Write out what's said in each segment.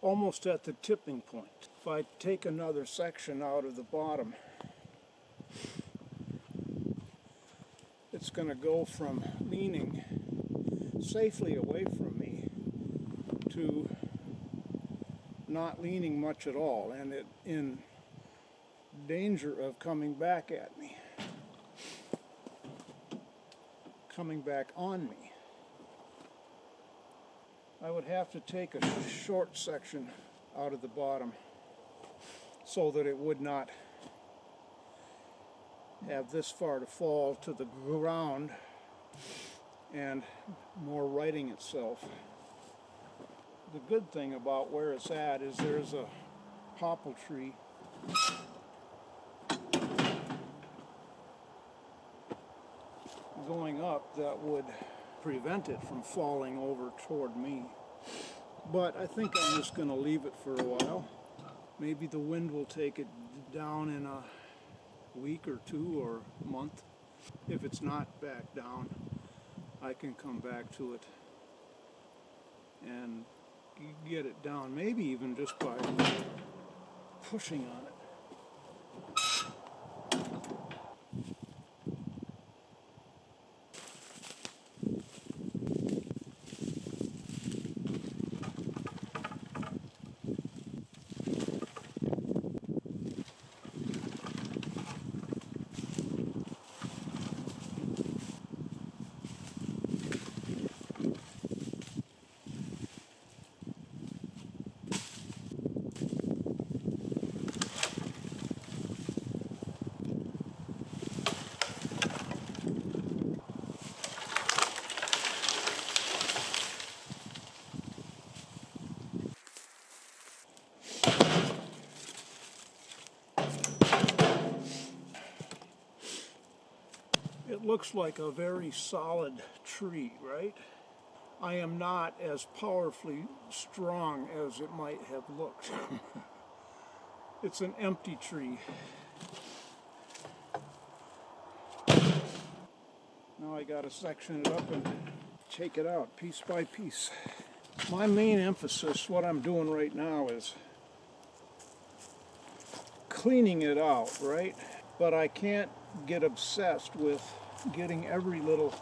almost at the tipping point. If I take another section out of the bottom, it's going to go from leaning safely away from me to not leaning much at all, and it in danger of coming back at me, coming back on me. I would have to take a short section out of the bottom so that it would not have this far to fall to the ground and more righting itself. The good thing about where it's at is there's a popple tree going up that would prevent it from falling over toward me. But I think I'm just going to leave it for a while. Maybe the wind will take it down in a week or two or a month. If it's not back down, I can come back to it and get it down, maybe even just by pushing on it. It looks like a very solid tree, right? I am not as powerfully strong as it might have looked. It's an empty tree. Now I gotta section it up and take it out piece by piece. My main emphasis, what I'm doing right now, is cleaning it out, right? But I can't get obsessed with getting every little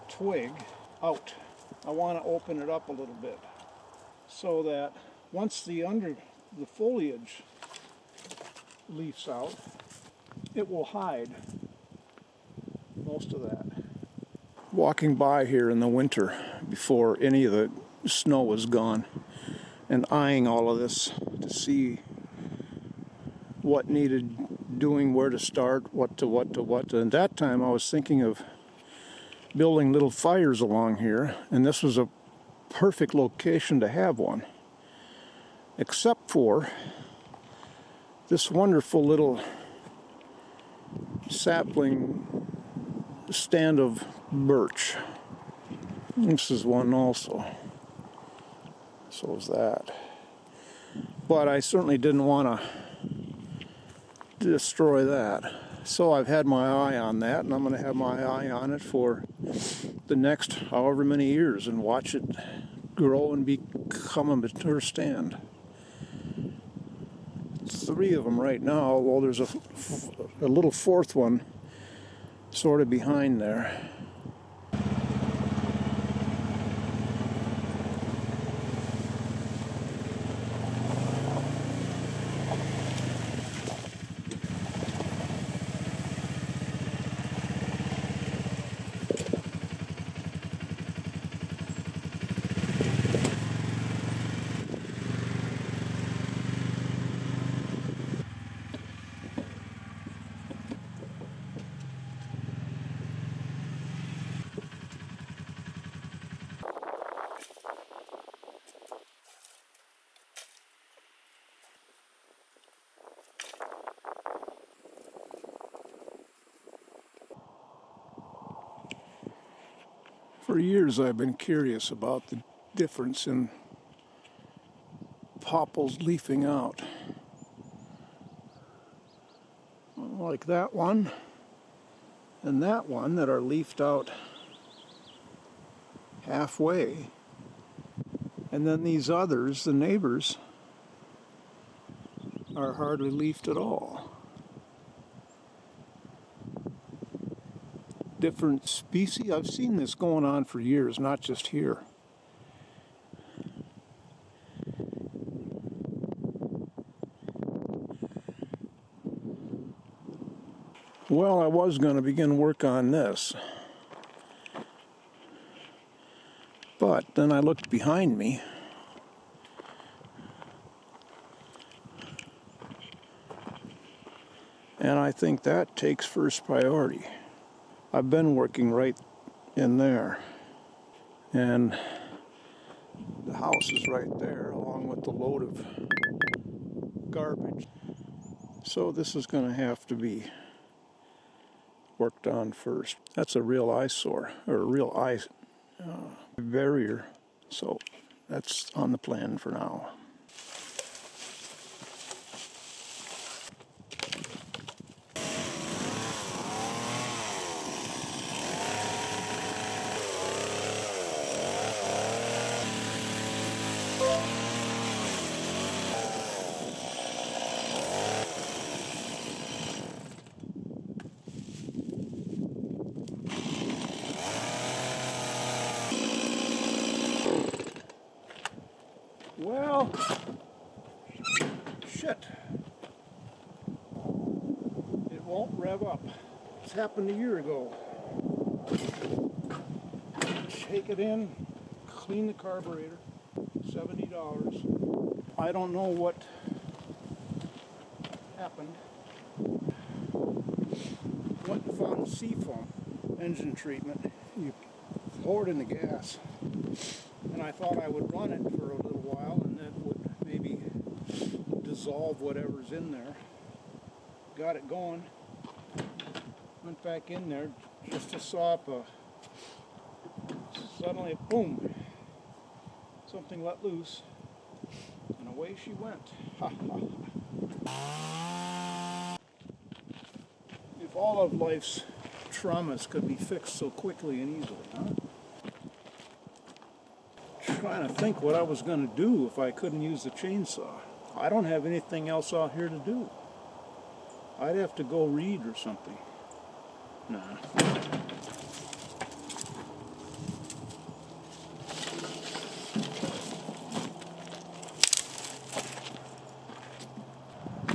twig out. I want to open it up a little bit so that once the foliage leaves out, it will hide most of that. Walking by here in the winter before any of the snow was gone and eyeing all of this to see what needed doing, where to start, what to. And that time I was thinking of building little fires along here, and this was a perfect location to have one, except for this wonderful little sapling stand of birch. This is one also. So is that. But I certainly didn't want to destroy that. So I've had my eye on that, and I'm going to have my eye on it for the next however many years and watch it grow and become a mature stand. 3 of them right now. Well, there's a little fourth one sort of behind there. For years I've been curious about the difference in popples leafing out. Like that one and that one that are leafed out halfway And then these others, the neighbors, are hardly leafed at all. Different species. I've seen this going on for years, not just here. Well, I was going to begin work on this, but then I looked behind me, and I think that takes first priority. I've been working right in there, and the house is right there along with the load of garbage. So this is going to have to be worked on first. That's a real eyesore, or a real eye barrier, so that's on the plan for now. Well, shit. It won't rev up. This happened a year ago. Take it in, clean the carburetor, $70. I don't know what happened. Went and found seafoam engine treatment. You pour it in the gas. And I thought I would run it for a little while and that would maybe dissolve whatever's in there. Got it going. Went back in there just to saw up a... Suddenly, boom! Something let loose. And away she went. Ha ha. If all of life's traumas could be fixed so quickly and easily, huh? Trying to think what I was going to do if I couldn't use the chainsaw. I don't have anything else out here to do. I'd have to go read or something. Nah.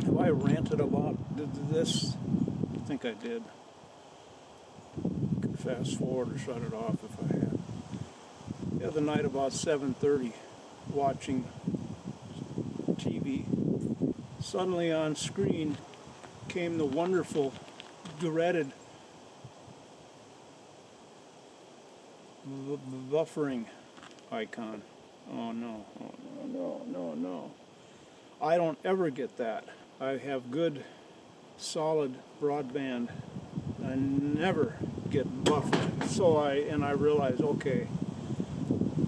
Have I ranted about this? I think I did. Could fast forward or shut it off if I had. The other night about 7:30, watching TV, suddenly on screen came the wonderful, dreaded buffering icon. Oh no, oh no, no, no, no. I don't ever get that. I have good, solid broadband. I never get buffered. So I realized, okay,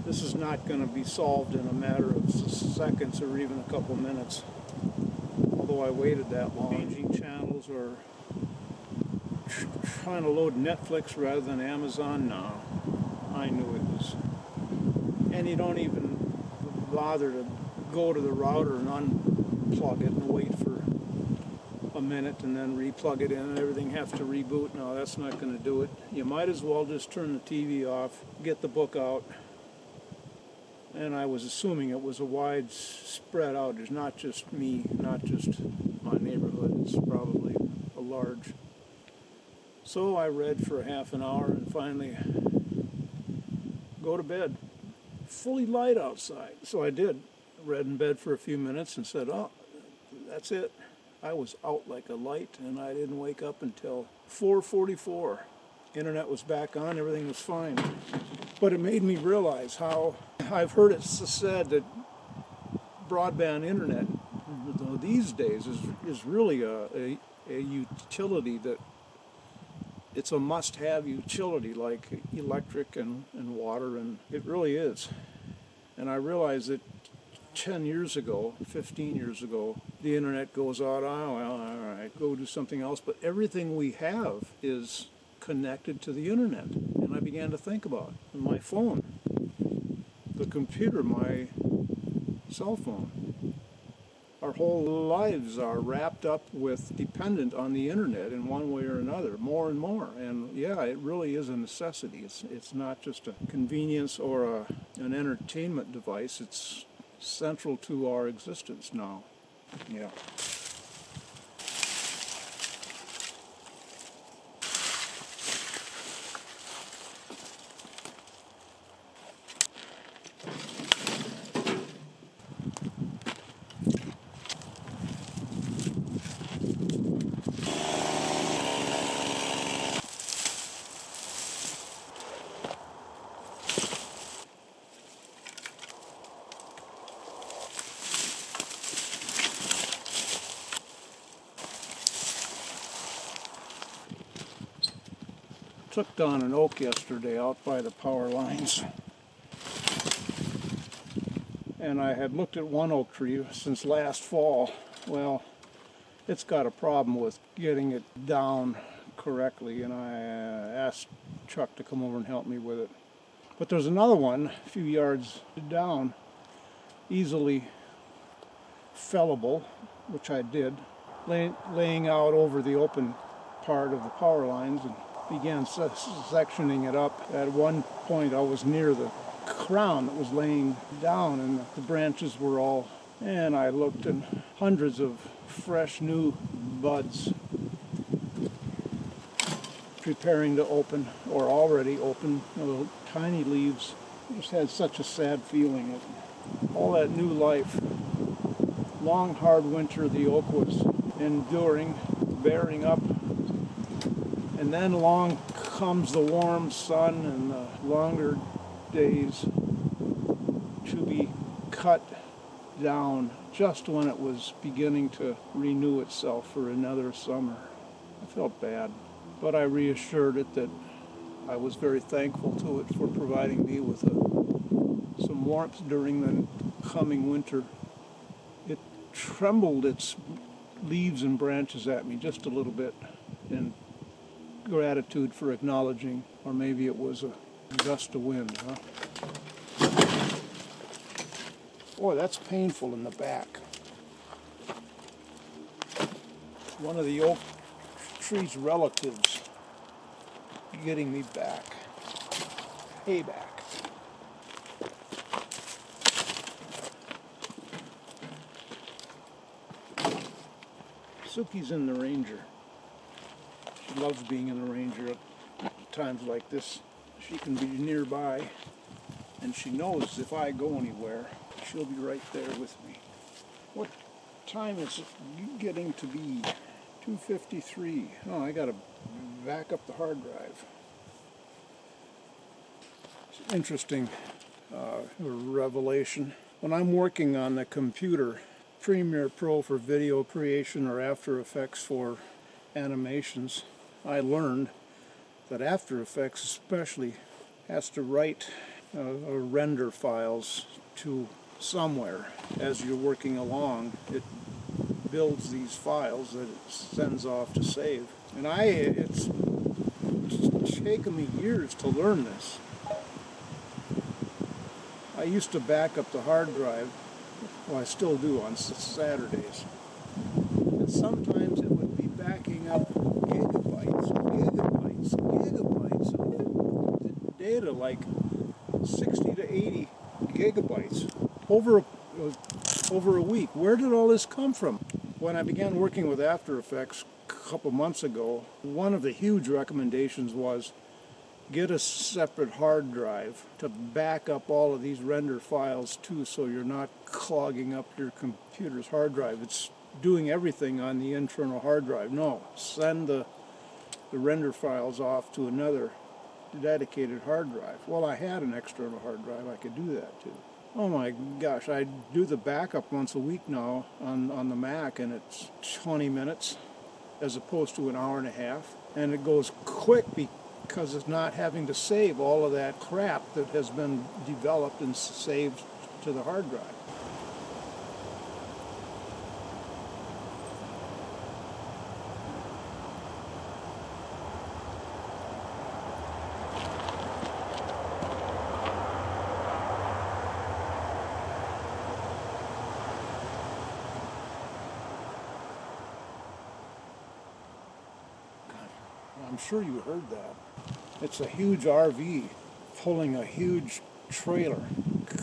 this is not going to be solved in a matter of seconds or even a couple minutes. Although I waited that long. Changing channels or trying to load Netflix rather than Amazon, no. I knew it was. And you don't even bother to go to the router and unplug it and wait for a minute and then replug it in and everything has to reboot. No, that's not going to do it. You might as well just turn the TV off, get the book out. And I was assuming it was a widespread outage, not just me, not just my neighborhood. It's probably a large. So I read for half an hour and finally go to bed. Fully light outside. So I did. Read in bed for a few minutes and said, oh, that's it. I was out like a light and I didn't wake up until 4:44. Internet was back on, everything was fine. But it made me realize how I've heard it said that broadband internet these days is really a utility that it's a must-have utility like electric and water, and it really is. And I realized that 10 years ago, 15 years ago, the internet goes out, oh, well, all right, go do something else. But everything we have is connected to the internet. And I began to think about it. My phone the computer, my cell phone. Our whole lives are wrapped up with, dependent on the internet in one way or another, more and more. And yeah, it really is a necessity. It's not just a convenience or an entertainment device. It's central to our existence now. Yeah. Took down an oak yesterday out by the power lines, and I had looked at one oak tree since last fall. Well, it's got a problem with getting it down correctly, and I asked Chuck to come over and help me with it. But there's another one a few yards down, easily fellable, which I did, laying out over the open part of the power lines, and began sectioning it up. At one point I was near the crown that was laying down, and the branches were all, and I looked, and hundreds of fresh new buds preparing to open, or already open, little tiny leaves. I just had such a sad feeling of all that new life. Long hard winter the oak was enduring, bearing up. And then along comes the warm sun and the longer days to be cut down just when it was beginning to renew itself for another summer. I felt bad, but I reassured it that I was very thankful to it for providing me with some warmth during the coming winter. It trembled its leaves and branches at me just a little bit, and gratitude for acknowledging, or maybe it was a gust of wind, huh? Boy, that's painful in the back. One of the oak tree's relatives getting me back. Payback. Suki's in the Ranger. She loves being in the Ranger at times like this. She can be nearby, and she knows if I go anywhere, she'll be right there with me. What time is it getting to be? 2:53. Oh, I gotta back up the hard drive. It's interesting revelation. When I'm working on the computer, Premiere Pro for video creation or After Effects for animations, I learned that After Effects especially has to write render files to somewhere. As you're working along, it builds these files that it sends off to save. And it's taken me years to learn this. I used to back up the hard drive, well, I still do on Saturdays. And sometimes it would be backing up gigabytes of data, like 60 to 80 gigabytes over a week. Where did all this come from? When I began working with After Effects a couple months ago, one of the huge recommendations was get a separate hard drive to back up all of these render files too, so you're not clogging up your computer's hard drive. It's doing everything on the internal hard drive. No, send the render files off to another dedicated hard drive. Well, I had an external hard drive. I could do that too. Oh my gosh, I do the backup once a week now on the Mac, and it's 20 minutes as opposed to an hour and a half. And it goes quick because it's not having to save all of that crap that has been developed and saved to the hard drive. I'm sure you heard that. It's a huge RV pulling a huge trailer,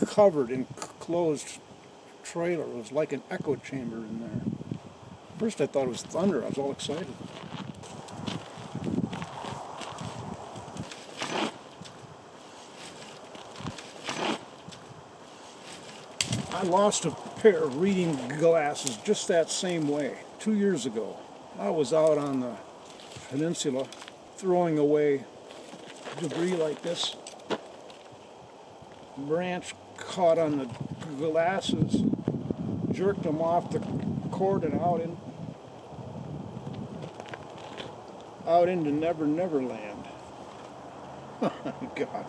covered in closed trailer. It was like an echo chamber in there. First I thought it was thunder. I was all excited. I lost a pair of reading glasses just that same way 2 years ago. I was out on the peninsula throwing away debris like this. Branch caught on the glasses, jerked them off the cord and out into Never Never Land. Oh my God.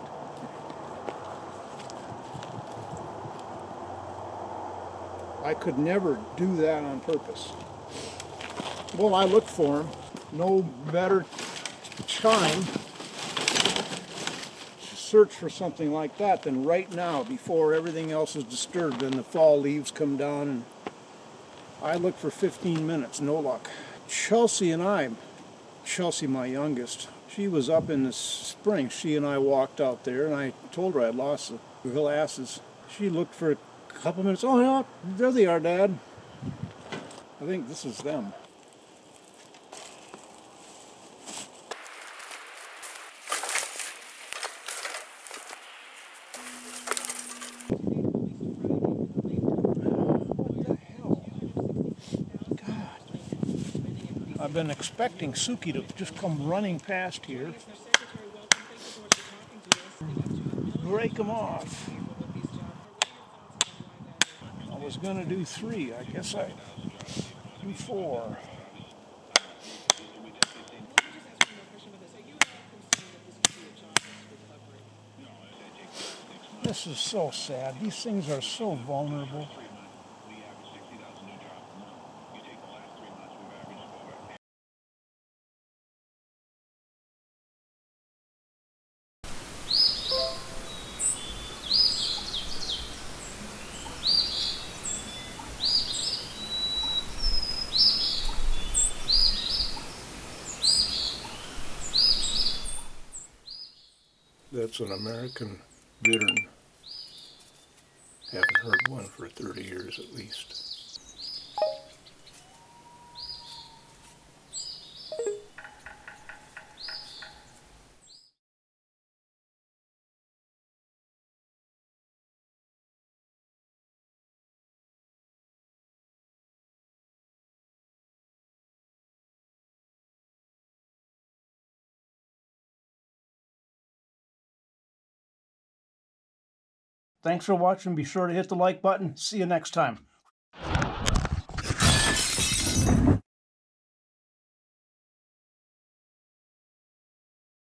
I could never do that on purpose. Well, I looked for them. No better time to search for something like that than right now, before everything else is disturbed and the fall leaves come down. And I looked for 15 minutes, no luck. Chelsea, my youngest, she was up in the spring. She and I walked out there, and I told her I'd lost the glasses. She looked for a couple minutes. Oh, yeah, there they are, Dad. I think this is them. I've been expecting Suki to just come running past here, break them off. I was going to do 3. I guess I do 4. This is so sad. These things are so vulnerable. That's an American bittern. Haven't heard one for 30 years at least. Thanks for watching. Be sure to hit the like button. See you next time.